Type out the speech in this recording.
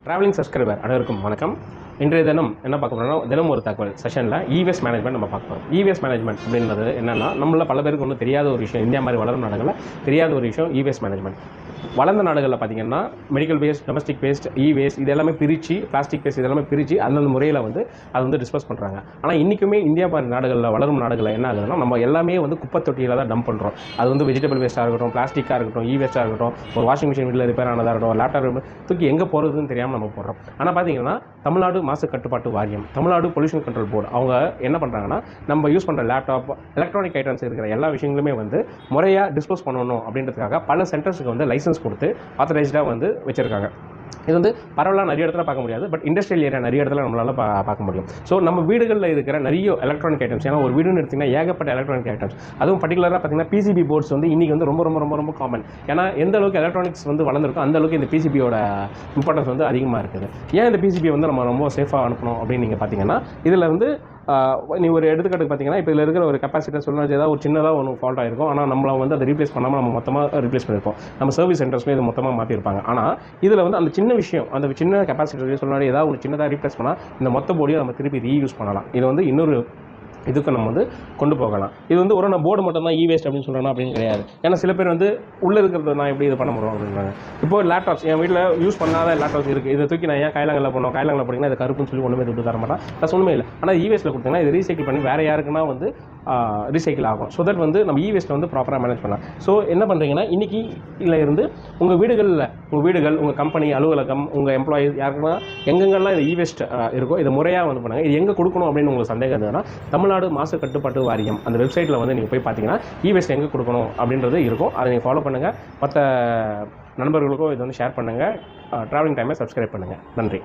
Travelling subscriber அனைவருக்கும் வணக்கம். இன்றைய தினம் என்ன பார்க்க போகிறோம்னா, தினம் ஒரு தகவல் செஷனில் இவேஸ்ட் மேனேஜ்மெண்ட் நம்ம பார்க்க போகிறோம். இவேஸ்ட் மேனேஜ்மெண்ட் அப்படின்றது என்னென்னா, நம்மள பல பேருக்கு ஒன்றும் தெரியாத ஒரு விஷயம். இந்தியா மாதிரி வளரும் நாடுகளில் தெரியாத ஒரு விஷயம் இவேஸ்ட் மேனேஜ்மெண்ட். வளர்ந்த நாடுகளில் பார்த்திங்கன்னா medical waste, domestic waste, waste இது எல்லாமே பிரித்து, பிளாஸ்டிக் வேஸ்ட் இதெல்லாமே பிரித்து அந்தந்த முறையில் அதை டிஸ்போஸ் பண்ணுறாங்க. ஆனால் இன்றைக்குமே இந்தியா மாதிரி நாடுகளில் வளரும் நாடுகளில் என்ன ஆகுதுன்னா, நம்ம எல்லாமே குப்பை தொட்டியில் தான் டம்ப் பண்ணுறோம். அது வெஜிடபிள் வேஸ்ட்டாக இருக்கட்டும், பிளாஸ்டிக்காக இருக்கட்டும், வேஸ்ட்டாக இருக்கட்டும், ஒரு வாஷிங் மிஷின் வீட்டில் ரிப்பேர் ஆனதாக இருக்கட்டும், லேப்டாப் தூக்கி எங்கே போகிறதுன்னு தெரியாமல் நம்ம போடுறோம். ஆனால் பார்த்திங்கன்னா தமிழ்நாடு மாசு கட்டுப்பாட்டு வாரியம், தமிழ்நாடு பொல்யூஷன் கண்ட்ரோல் போர்டு அவங்க என்ன பண்ணுறாங்கன்னா, நம்ம யூஸ் பண்ணுற லேப்டாப், எலக்ட்ரானிக் ஐட்டம்ஸ் இருக்கிற எல்லா விஷயங்களுமே முறையாக டிஸ்போஸ் பண்ணணும் அப்படின்றதுக்காக பல சென்டர்ஸுக்கு லைசன்ஸ் கொடுத்து ஆத்தரைஸ்டாக வச்சுருக்காங்க. இது பரவலாக நிறைய இடத்துல பார்க்க முடியாது, பட் இண்டஸ்ட்ரியல் ஏரியா நிறைய இடத்துல நம்மளால் பார்க்க முடியும். ஸோ நம்ம வீடுகளில் இருக்கிற நிறைய எலக்ட்ரானிக் ஐட்டம்ஸ், ஏன்னா ஒரு வீடுன்னு எடுத்திங்கன்னா ஏகப்பட்ட எலக்ட்ரானிக் ஐட்டம்ஸ், அதுவும் பர்டிகுலராக பார்த்தீங்கன்னா பிசிபி போர்ட்ஸ் இன்றைக்கி ரொம்ப ரொம்ப ரொம்ப ரொம்ப காமன். ஏன்னா எந்த அளவுக்கு எலக்ட்ரானிக்ஸ் வளர்ந்துருக்கோ அந்த அளவுக்கு இந்த பிசிபியோட இம்பார்ட்டன்ஸ் அதிகமாக இருக்குது. ஏன் இந்த பிசிபி நம்ம ரொம்ப சேஃபாக அனுப்பணும் அப்படின்னு நீங்கள் பார்த்தீங்கன்னா, இதில் நீ ஒரு எடுத்துக்காட்டுக்கு பார்த்தீங்கன்னா, இப்போ இதில் இருக்கிற ஒரு கெப்பாசிட்டர் சொல்லணும், ஏதாவது ஒரு சின்னதாக ஒன்று ஃபால்ட் ஆகிருக்கும். ஆனால் நம்மளை அதை ரீப்ளேஸ் பண்ணாமல் நம்ம மொத்தமாக ரீப்ளேஸ் பண்ணியிருப்போம். நம்ம சர்வீஸ் சென்டர்ஸ்மே இது மொத்தமாக மாற்றிருப்பாங்க. ஆனால் இதில் அந்த சின்ன விஷயம், அந்த சின்ன கெப்பாசிட்டர் சொல்லணும், ஏதாவது ஒரு சின்னதாக ரீப்ளேஸ் பண்ணால் இந்த மொத்த போர்டையும் நம்ம திருப்பி ரீயூஸ் பண்ணலாம். இது இன்னொரு இதுக்கு நம்ம கொண்டு போகலாம். இது ஒரு நான் போர்டு மட்டும் தான் வேஸ்ட் அப்படின்னு சொல்கிறேன்னா அப்படின்னு கிடையாது. ஏன்னா சில பேர் உள்ளே இருக்கிறது நான் எப்படி இது பண்ண முடியும் அப்படின்றாங்க. இப்போ லேப்டாப்ஸ் என் வீட்டில் யூஸ் பண்ணாத லேப்டாப்ஸ் இருக்குது, இதை தூக்கி நான் ஏன் கைலாங்களில் போனோம், கைலாங்களில் போட்டிங்கன்னா இது கருப்புன்னு சொல்லி ஒன்றுமே துட்டு தர மாட்டேன், அது ஒன்றுமே இல்லை. ஆனால் வேஸ்ட்டில் கொடுத்தீங்கன்னா இது ரீசைக்கிள் பண்ணி வேறு யாருக்குன்னா ரீசைக்கிள் ஆகும். ஸோ தட் நம்ம வேஸ்ட்டை ப்ராப்பராக மேனேஜ் பண்ணலாம். ஸோ என்ன பண்ணுறீங்கன்னா, இன்றைக்கி இருந்து உங்கள் வீடுகள், உங்கள் கம்பெனி, அலுவலகம், உங்கள் எம்ப்ளாயீஸ் யாருக்குன்னா எங்கெங்கெல்லாம் இது வேஸ்ட் இருக்கோ இதை முறையாக பண்ணுங்கள். இது எங்கே கொடுக்கணும் அப்படின்னு உங்களுக்கு சந்தேகம் இருந்ததுன்னா, தமிழ்நாடு மாசு கட்டுப்பாட்டு வாரியம் அந்த வெப்சைட்டில் நீங்கள் போய் பார்த்தீங்கன்னா வேஸ்ட் எங்கே கொடுக்கணும் அப்படின்றது இருக்கும். அதை நீங்கள் ஃபாலோ பண்ணுங்கள். மற்ற நண்பர்களுக்கும் இதை ஷேர் பண்ணுங்கள். ட்ராவலிங் டைமை சப்ஸ்கிரைப் பண்ணுங்கள். நன்றி.